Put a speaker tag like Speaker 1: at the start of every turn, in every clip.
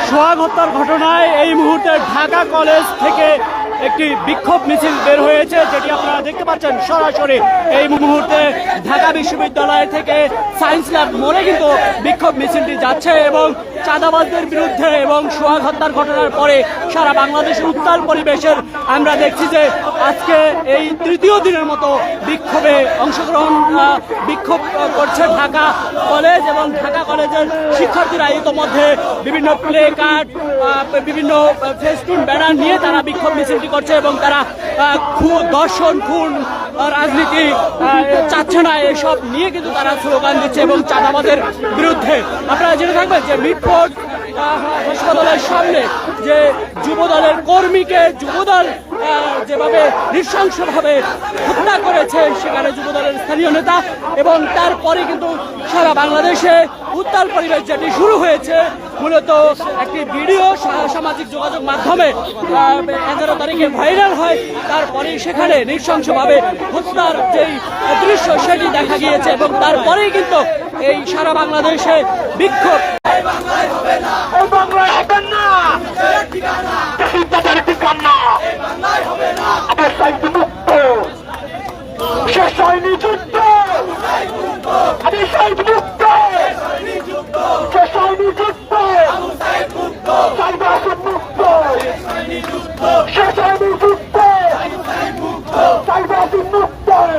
Speaker 1: সোহাগ হত্যার ঘটনায় এই মুহূর্তে ঢাকা কলেজ থেকে একটি বিক্ষোভ মিছিল বের হয়েছে, যেটি আপনারা দেখতে পাচ্ছেন সরাসরি এই মুহূর্তে ঢাকা বিশ্ববিদ্যালয় থেকে সায়েন্স ল্যাব মোড়ে কিন্তু বিক্ষোভ মিছিলটি যাচ্ছে এবং চাঁদাবাজদের বিরুদ্ধে এবং সোহাগ হত্যার ঘটনার পরে সারা বাংলাদেশের উত্তাল পরিবেশের আমরা দেখছি যে আজকে এই তৃতীয় দিনের মতো বিক্ষোভে বিক্ষোভ করছে ঢাকা কলেজ এবং ঢাকা কলেজের শিক্ষার্থীরা ইতোমধ্যে বিভিন্ন প্লে কার্ড বিভিন্ন ফেস্টুন ব্যানার নিয়ে তারা বিক্ষোভ মিছিলটি করছে এবং তারা দর্শন খুন রাজনীতি চাচ্ছে না এসব নিয়ে কিন্তু তারা স্লোগান দিচ্ছে এবং চাঁদাবাজের বিরুদ্ধে। আপনারা জেনে থাকবেন যে মিটফোর্ড হাসপাতালের সামনে যে যুবদলের কর্মীকে যুবদল যেভাবে নৃশংসভাবে হত্যা করেছে সেখানে যুবদলের স্থানীয় নেতা এবং তারপরে কিন্তু সারা বাংলাদেশে উত্তাল পরিবেশ যেটি শুরু হয়েছে মূলত একটি ভিডিও সামাজিক যোগাযোগ মাধ্যমে 11 তারিখে ভাইরাল হয়, তারপরে সেখানে নৃশংসভাবে হত্যার যেই দৃশ্য সেটি দেখা গিয়েছে এবং তারপরেই কিন্তু এই সারা বাংলাদেশে বিক্ষোভ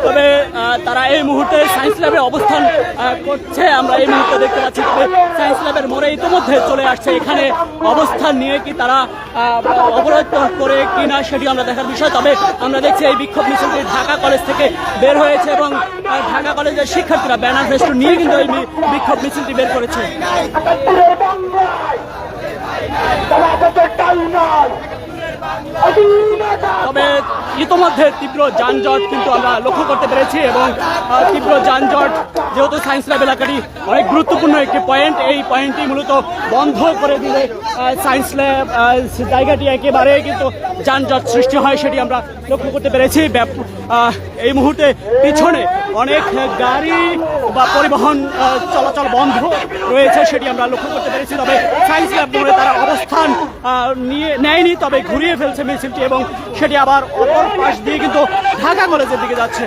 Speaker 1: তবে তারা এই মুহূর্তে সায়েন্স ল্যাবে অবস্থান করছে। আমরা এই মুহূর্তে দেখতে পাচ্ছি সায়েন্স ল্যাবের মোড়ে ইতিমধ্যে চলে আসছে, এখানে অবস্থান নিয়ে কি তারা অবরোধ করে কিনা সেটি আমরা দেখার বিষয়। তবে আমরা দেখছি এই বিক্ষোভ মিছিলটি ঢাকা কলেজ থেকে বের হয়েছে এবং ঢাকা কলেজের শিক্ষার্থীরা ব্যানার ফেস্টুন নিয়ে কিন্তু এই বিক্ষোভ মিছিলটি বের করেছে। তবে ইতোমধ্যে তীব্র যানজট কিন্তু আমরা লক্ষ্য করতে পেরেছি এবং তীব্র যানজট যেহেতু সায়েন্স ল্যাব এলাকাটি অনেক গুরুত্বপূর্ণ একটি পয়েন্ট, এই পয়েন্টটি মূলত বন্ধ করে দিলে সায়েন্স ল্যাব জায়গাটি একেবারে কিন্তু যানজট সৃষ্টি হয় সেটি আমরা লক্ষ্য করতে পেরেছি। এই মুহূর্তে পিছনে অনেক গাড়ি বা পরিবহন চলাচল বন্ধ রয়েছে সেটি আমরা লক্ষ্য করতে পেরেছি। তবে সায়েন্স ল্যাব মোড়ে তারা অবস্থান নেয়নি, তবে ঘুরিয়ে ফেলছে মিছিলটি এবং সেটি আবার অপর পাশ দিয়ে কিন্তু ঢাকা কলেজের দিকে যাচ্ছে।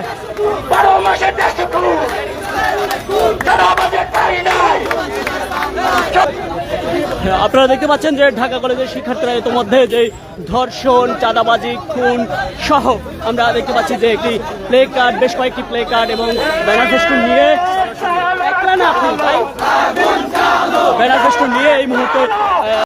Speaker 1: আপনারা দেখতে পাচ্ছেন যে ঢাকা কলেজের শিক্ষার্থীরা ইতিমধ্যে যে ধর্ষণ চাঁদাবাজি খুন সহ আমরা দেখতে পাচ্ছি যে একটি প্লে কার্ড বেশ কয়েকটি প্লে কার্ড এবং ব্যানার ফেস্টুন নিয়ে ব্যানার ফেস্টুন নিয়ে এই মুহূর্তে